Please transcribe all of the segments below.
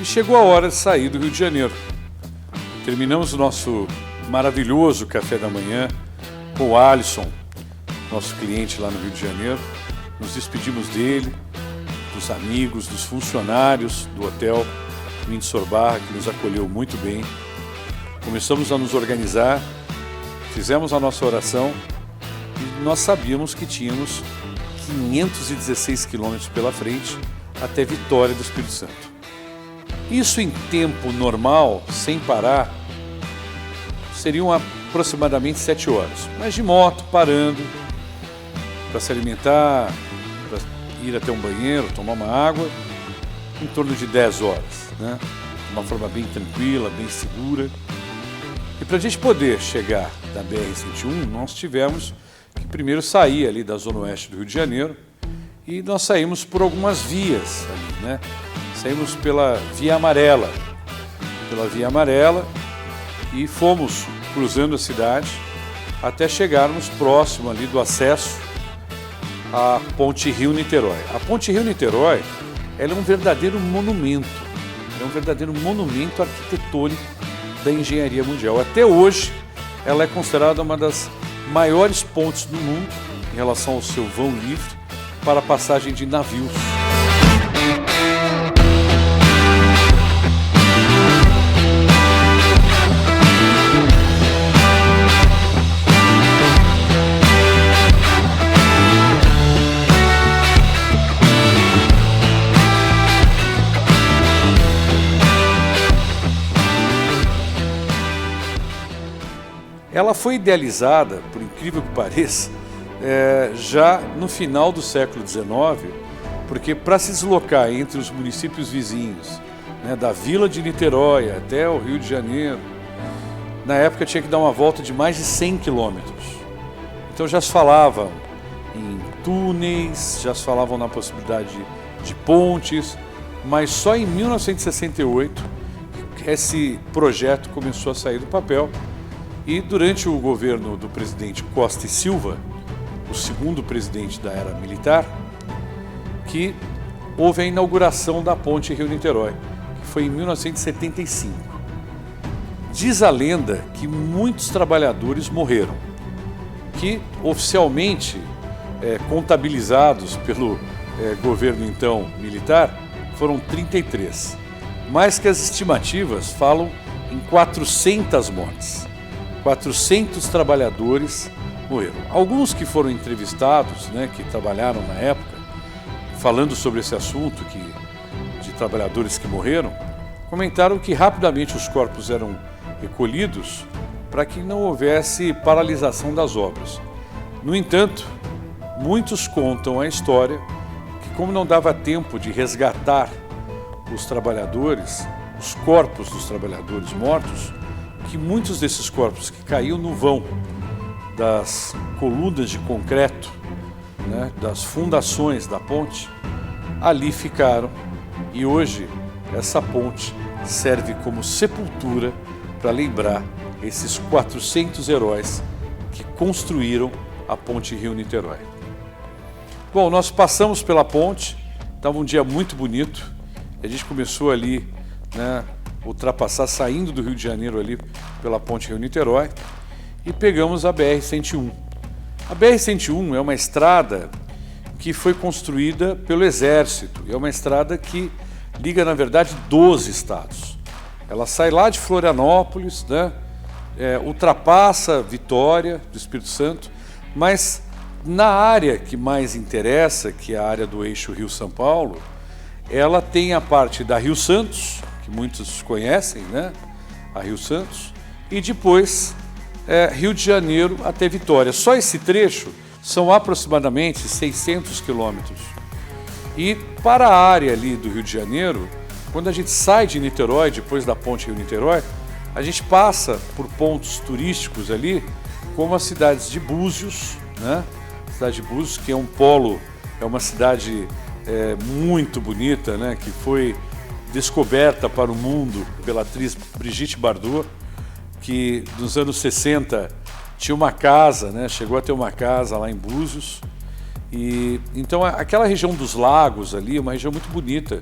e chegou a hora de sair do Rio de Janeiro. Terminamos o nosso maravilhoso café da manhã com o Alisson, nosso cliente lá no Rio de Janeiro. Nos despedimos dele, dos amigos, dos funcionários do hotel Windsor Barra, que nos acolheu muito bem. Começamos a nos organizar, fizemos a nossa oração e nós sabíamos que tínhamos 516 quilômetros pela frente até Vitória do Espírito Santo. Isso em tempo normal, sem parar, seriam aproximadamente 7 horas. Mas de moto, parando, para se alimentar, para ir até um banheiro, tomar uma água, em torno de 10 horas, né? De uma forma bem tranquila, bem segura. E para a gente poder chegar da BR-101, nós tivemos que primeiro sair ali da zona oeste do Rio de Janeiro e nós saímos por algumas vias ali, né? Saímos pela Via Amarela, e fomos cruzando a cidade até chegarmos próximo ali do acesso à Ponte Rio-Niterói. A Ponte Rio-Niterói, ela é um verdadeiro monumento, arquitetônico da engenharia mundial. Até hoje, ela é considerada uma das maiores pontes do mundo em relação ao seu vão livre para a passagem de navios. Ela foi idealizada, por incrível que pareça, já no final do século XIX, porque para se deslocar entre os municípios vizinhos, né, da Vila de Niterói até o Rio de Janeiro, na época tinha que dar uma volta de mais de 100 quilômetros. Então já se falava em túneis, já se falavam na possibilidade de pontes, mas só em 1968 esse projeto começou a sair do papel. E durante o governo do presidente Costa e Silva, o segundo presidente da era militar, que houve a inauguração da Ponte Rio-Niterói, que foi em 1975. Diz a lenda que muitos trabalhadores morreram, que oficialmente contabilizados pelo governo então militar foram 33, mas que as estimativas falam em 400 mortes. 400 trabalhadores morreram. Alguns que foram entrevistados, né, que trabalharam na época, falando sobre esse assunto de trabalhadores que morreram, comentaram que rapidamente os corpos eram recolhidos para que não houvesse paralisação das obras. No entanto, muitos contam a história que, como não dava tempo de resgatar os trabalhadores, os corpos dos trabalhadores mortos, que muitos desses corpos que caíam no vão das colunas de concreto, né, das fundações da ponte, ali ficaram. E hoje essa ponte serve como sepultura para lembrar esses 400 heróis que construíram a Ponte Rio-Niterói. Bom, nós passamos pela ponte, estava um dia muito bonito, a gente começou ali, né, ultrapassar, saindo do Rio de Janeiro ali pela Ponte Rio-Niterói e pegamos a BR-101. A BR-101 é uma estrada que foi construída pelo Exército, é uma estrada que liga, na verdade, 12 estados. Ela sai lá de Florianópolis, né, ultrapassa Vitória do Espírito Santo, mas na área que mais interessa, que é a área do eixo Rio-São Paulo, ela tem a parte da Rio Santos, que muitos conhecem, né? A Rio Santos, e depois Rio de Janeiro até Vitória. Só esse trecho são aproximadamente 600 quilômetros. E para a área ali do Rio de Janeiro, quando a gente sai de Niterói, depois da Ponte Rio-Niterói, a gente passa por pontos turísticos ali, como as cidades de Búzios, né? A cidade de Búzios, que é um polo, é uma cidade muito bonita, né? Que foi descoberta para o mundo pela atriz Brigitte Bardot, que nos anos 60 tinha uma casa, né? Chegou a ter uma casa lá em Búzios. E então aquela região dos lagos ali, uma região muito bonita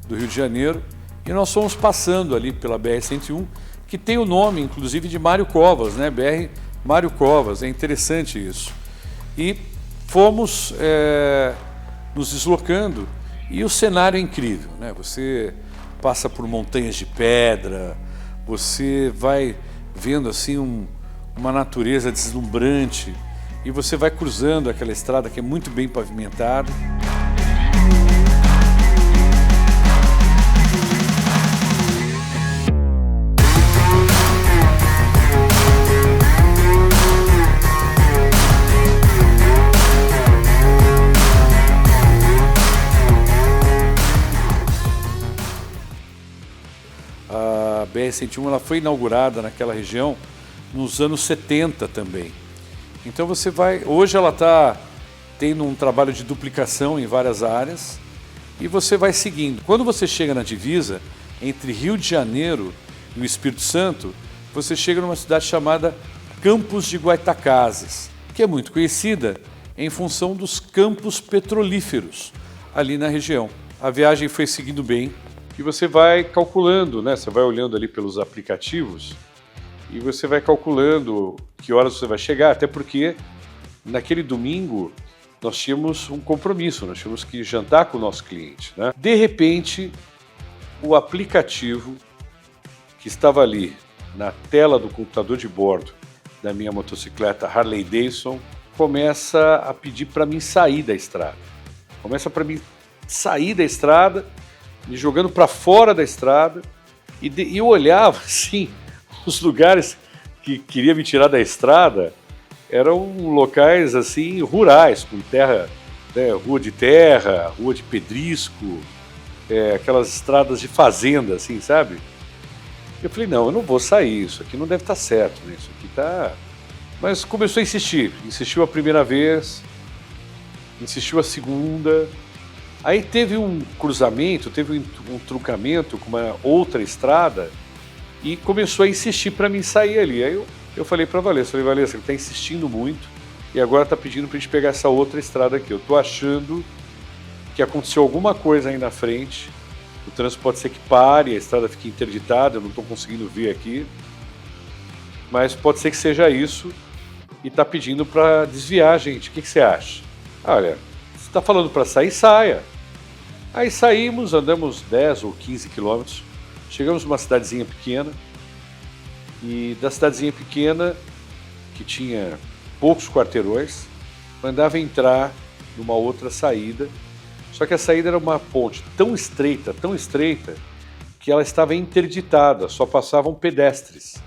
do Rio de Janeiro. E nós fomos passando ali pela BR-101, que tem o nome, inclusive, de Mário Covas, né? BR Mário Covas, é interessante isso. E fomos nos deslocando e o cenário é incrível, né? Você passa por montanhas de pedra, você vai vendo assim uma natureza deslumbrante e você vai cruzando aquela estrada que é muito bem pavimentada. A BR-101 ela foi inaugurada naquela região nos anos 70 também. Então você vai... Hoje ela está tendo um trabalho de duplicação em várias áreas e você vai seguindo. Quando você chega na divisa entre Rio de Janeiro e o Espírito Santo, você chega numa cidade chamada Campos de Goytacazes, que é muito conhecida em função dos campos petrolíferos ali na região. A viagem foi seguindo bem e você vai calculando, né? Você vai olhando ali pelos aplicativos e você vai calculando que horas você vai chegar, até porque naquele domingo nós tínhamos um compromisso, nós tínhamos que jantar com o nosso cliente, né? De repente, o aplicativo que estava ali na tela do computador de bordo da minha motocicleta Harley Davidson começa a pedir para mim sair da estrada. Começa para mim sair da estrada, me jogando para fora da estrada e eu olhava assim, os lugares que queria me tirar da estrada eram locais assim rurais, com terra, né, rua de terra, rua de pedrisco, aquelas estradas de fazenda, assim, sabe? Eu falei, não, eu não vou sair, isso aqui não deve estar certo, né? Isso aqui tá... Mas começou a insistir, insistiu a primeira vez, insistiu a segunda, aí teve um cruzamento, teve um truncamento com uma outra estrada e começou a insistir para mim sair ali. Aí eu falei para a Valesca, ele está insistindo muito e agora está pedindo para a gente pegar essa outra estrada aqui. Eu estou achando que aconteceu alguma coisa aí na frente, o trânsito pode ser que pare, a estrada fique interditada, eu não estou conseguindo ver aqui, mas pode ser que seja isso e está pedindo para desviar a gente. O que você acha? Olha, você está falando para sair, saia. Aí saímos, andamos 10 ou 15 quilômetros, chegamos numa cidadezinha pequena e da cidadezinha pequena, que tinha poucos quarteirões, mandava entrar numa outra saída, só que a saída era uma ponte tão estreita, que ela estava interditada, só passavam pedestres.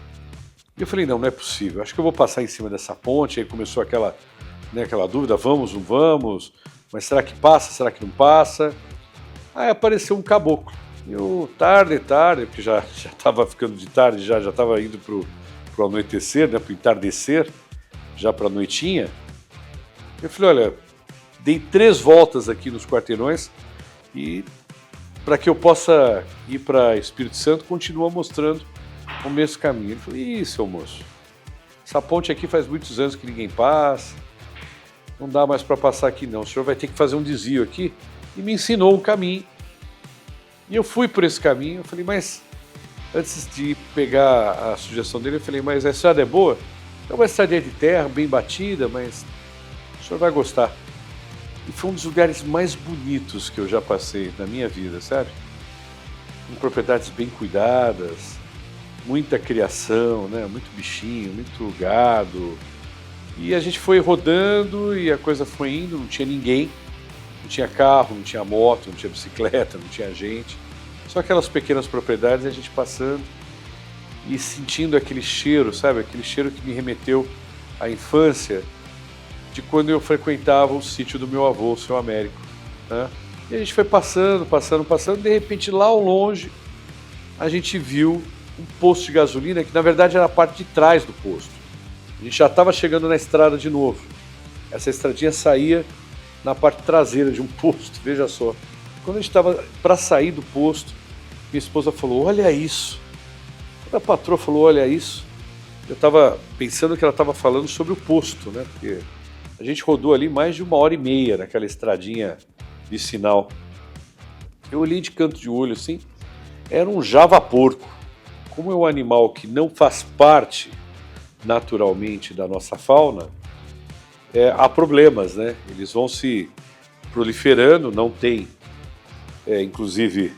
E eu falei, não é possível, acho que eu vou passar em cima dessa ponte. Aí começou aquela dúvida, vamos, não vamos, mas será que passa, será que não passa? Aí apareceu um caboclo. Eu, tarde, porque já estava ficando de tarde, já estava indo para o anoitecer, né, para o entardecer, já para a noitinha. Eu falei, olha, dei 3 voltas aqui nos quarteirões e para que eu possa ir para Espírito Santo, continua mostrando o mesmo caminho. Ele falou, ih, seu moço, essa ponte aqui faz muitos anos que ninguém passa, não dá mais para passar aqui não, o senhor vai ter que fazer um desvio aqui. E me ensinou um caminho. E eu fui por esse caminho, eu falei, mas antes de pegar a sugestão dele, eu falei, mas a estrada é boa? É uma estradinha de terra, bem batida, mas o senhor vai gostar. E foi um dos lugares mais bonitos que eu já passei na minha vida, sabe? Com propriedades bem cuidadas, muita criação, né? Muito bichinho, muito gado. E a gente foi rodando e a coisa foi indo, não tinha ninguém. Não tinha carro, não tinha moto, não tinha bicicleta, não tinha gente. Só aquelas pequenas propriedades, a gente passando e sentindo aquele cheiro, sabe? Aquele cheiro que me remeteu à infância de quando eu frequentava o sítio do meu avô, o seu Américo, né? E a gente foi passando, de repente lá ao longe a gente viu um posto de gasolina que na verdade era a parte de trás do posto. A gente já estava chegando na estrada de novo. Essa estradinha saía na parte traseira de um posto, veja só. Quando a gente estava para sair do posto, minha esposa falou, olha isso. Quando a patroa falou, olha isso, eu estava pensando que ela estava falando sobre o posto, né? Porque a gente rodou ali mais de 1h30 naquela estradinha de sinal. Eu olhei de canto de olho assim, era um javaporco. Como é um animal que não faz parte naturalmente da nossa fauna, há problemas, né? Eles vão se proliferando, não tem, inclusive,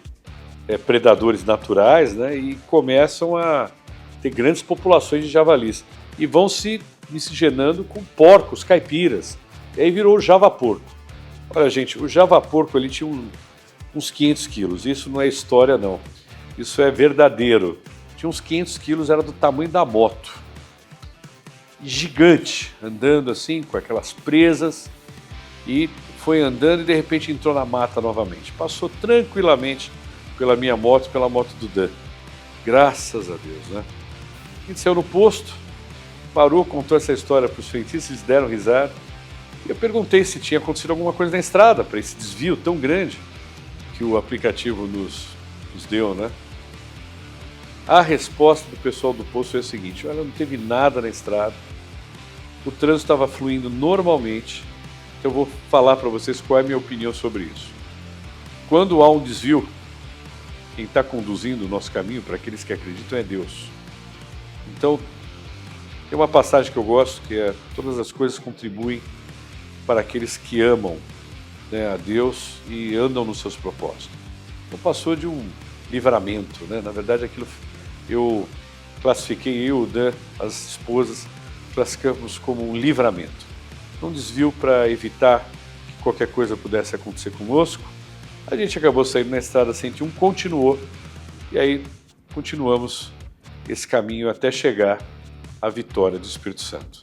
predadores naturais, né? E começam a ter grandes populações de javalis. E vão se miscigenando com porcos, caipiras. E aí virou o javaporco. Olha, gente, o javaporco ele tinha uns 500 quilos. Isso não é história, não. Isso é verdadeiro. Tinha uns 500 quilos, era do tamanho da moto. Gigante, andando assim, com aquelas presas. E foi andando e de repente entrou na mata novamente. Passou tranquilamente pela minha moto, pela moto do Dan. Graças a Deus, né? A gente saiu no posto, parou, contou essa história para os frentistas, eles deram risada. E eu perguntei se tinha acontecido alguma coisa na estrada para esse desvio tão grande que o aplicativo nos deu, né? A resposta do pessoal do posto foi a seguinte: olha, não teve nada na estrada, o trânsito estava fluindo normalmente. Então eu vou falar para vocês qual é a minha opinião sobre isso. Quando há um desvio, quem está conduzindo o nosso caminho, para aqueles que acreditam, é Deus. Então, tem uma passagem que eu gosto, que é: todas as coisas contribuem para aqueles que amam, né, a Deus e andam nos seus propósitos. Então passou de um livramento, né? Na verdade, aquilo eu classifiquei, o Dan, as esposas, classificamos como um livramento. Um desvio para evitar que qualquer coisa pudesse acontecer conosco. A gente acabou saindo na estrada 101, continuou, e aí continuamos esse caminho até chegar à Vitória do Espírito Santo.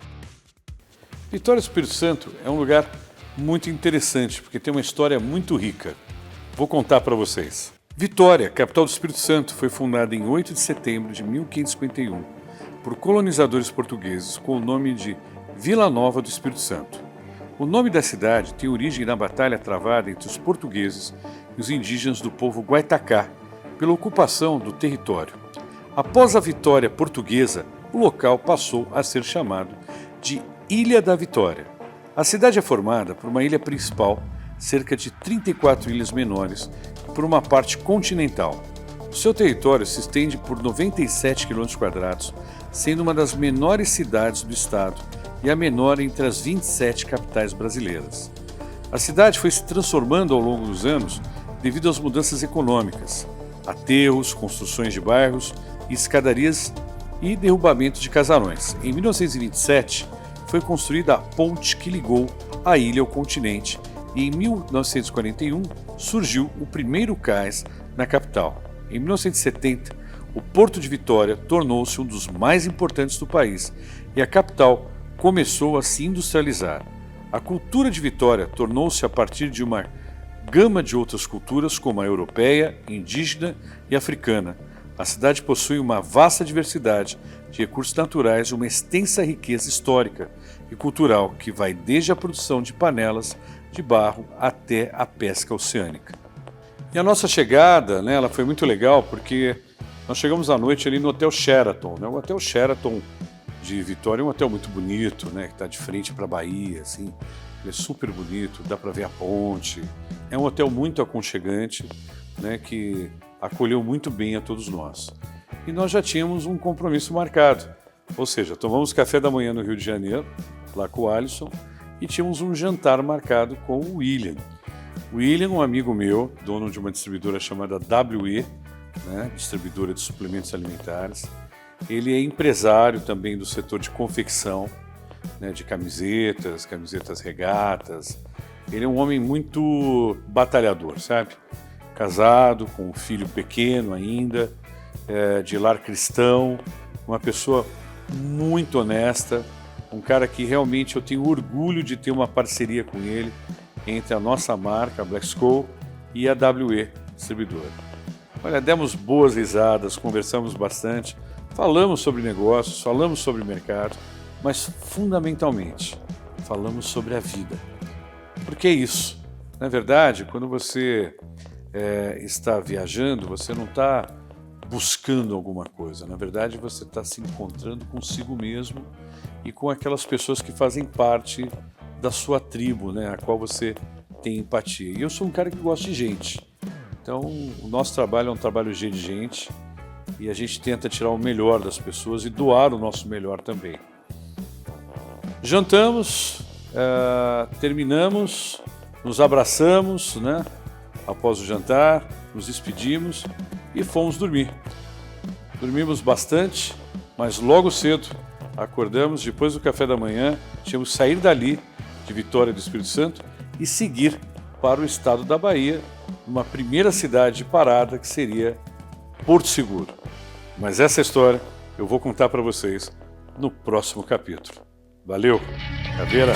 Vitória do Espírito Santo é um lugar muito interessante, porque tem uma história muito rica. Vou contar para vocês. Vitória, capital do Espírito Santo, foi fundada em 8 de setembro de 1551 por colonizadores portugueses com o nome de Vila Nova do Espírito Santo. O nome da cidade tem origem na batalha travada entre os portugueses e os indígenas do povo Guaitacá pela ocupação do território. Após a vitória portuguesa, o local passou a ser chamado de Ilha da Vitória. A cidade é formada por uma ilha principal, cerca de 34 ilhas menores e por uma parte continental. O seu território se estende por 97 km², sendo uma das menores cidades do estado e a menor entre as 27 capitais brasileiras. A cidade foi se transformando ao longo dos anos devido às mudanças econômicas, aterros, construções de bairros e escadarias e derrubamento de casarões. Em 1927, foi construída a ponte que ligou a ilha ao continente e em 1941 surgiu o primeiro cais na capital. Em 1970, o Porto de Vitória tornou-se um dos mais importantes do país e a capital começou a se industrializar. A cultura de Vitória tornou-se a partir de uma gama de outras culturas como a europeia, indígena e africana. A cidade possui uma vasta diversidade de recursos naturais e uma extensa riqueza histórica e cultural que vai desde a produção de panelas de barro até a pesca oceânica. E a nossa chegada, né, ela foi muito legal porque nós chegamos à noite ali no Hotel Sheraton, né? O Hotel Sheraton de Vitória é um hotel muito bonito, né, que está de frente para a Bahia, assim, ele é super bonito, dá para ver a ponte. É um hotel muito aconchegante, né, que acolheu muito bem a todos nós. E nós já tínhamos um compromisso marcado, ou seja, tomamos café da manhã no Rio de Janeiro, lá com o Alisson, e tínhamos um jantar marcado com o William. O William, um amigo meu, dono de uma distribuidora chamada WE, né, distribuidora de suplementos alimentares. Ele é empresário também do setor de confecção, né, de camisetas regatas. Ele é um homem muito batalhador, sabe? Casado, com um filho pequeno ainda, de lar cristão, uma pessoa muito honesta, um cara que realmente eu tenho orgulho de ter uma parceria com ele entre a nossa marca, a Black Skull, e a WE distribuidora. Olha, demos boas risadas, conversamos bastante, falamos sobre negócios, falamos sobre mercado, mas fundamentalmente falamos sobre a vida. Porque é isso. Na verdade, quando você está viajando, você não está buscando alguma coisa. Na verdade, você está se encontrando consigo mesmo e com aquelas pessoas que fazem parte da sua tribo, né, a qual você tem empatia. E eu sou um cara que gosta de gente. Então, o nosso trabalho é um trabalho G de gente e a gente tenta tirar o melhor das pessoas e doar o nosso melhor também. Jantamos, terminamos, nos abraçamos, né? Após o jantar, nos despedimos e fomos dormir. Dormimos bastante, mas logo cedo acordamos, depois do café da manhã, tínhamos que sair dali, de Vitória do Espírito Santo, e seguir para o estado da Bahia, uma primeira cidade de parada que seria Porto Seguro. Mas essa história eu vou contar para vocês no próximo capítulo. Valeu, Caveira!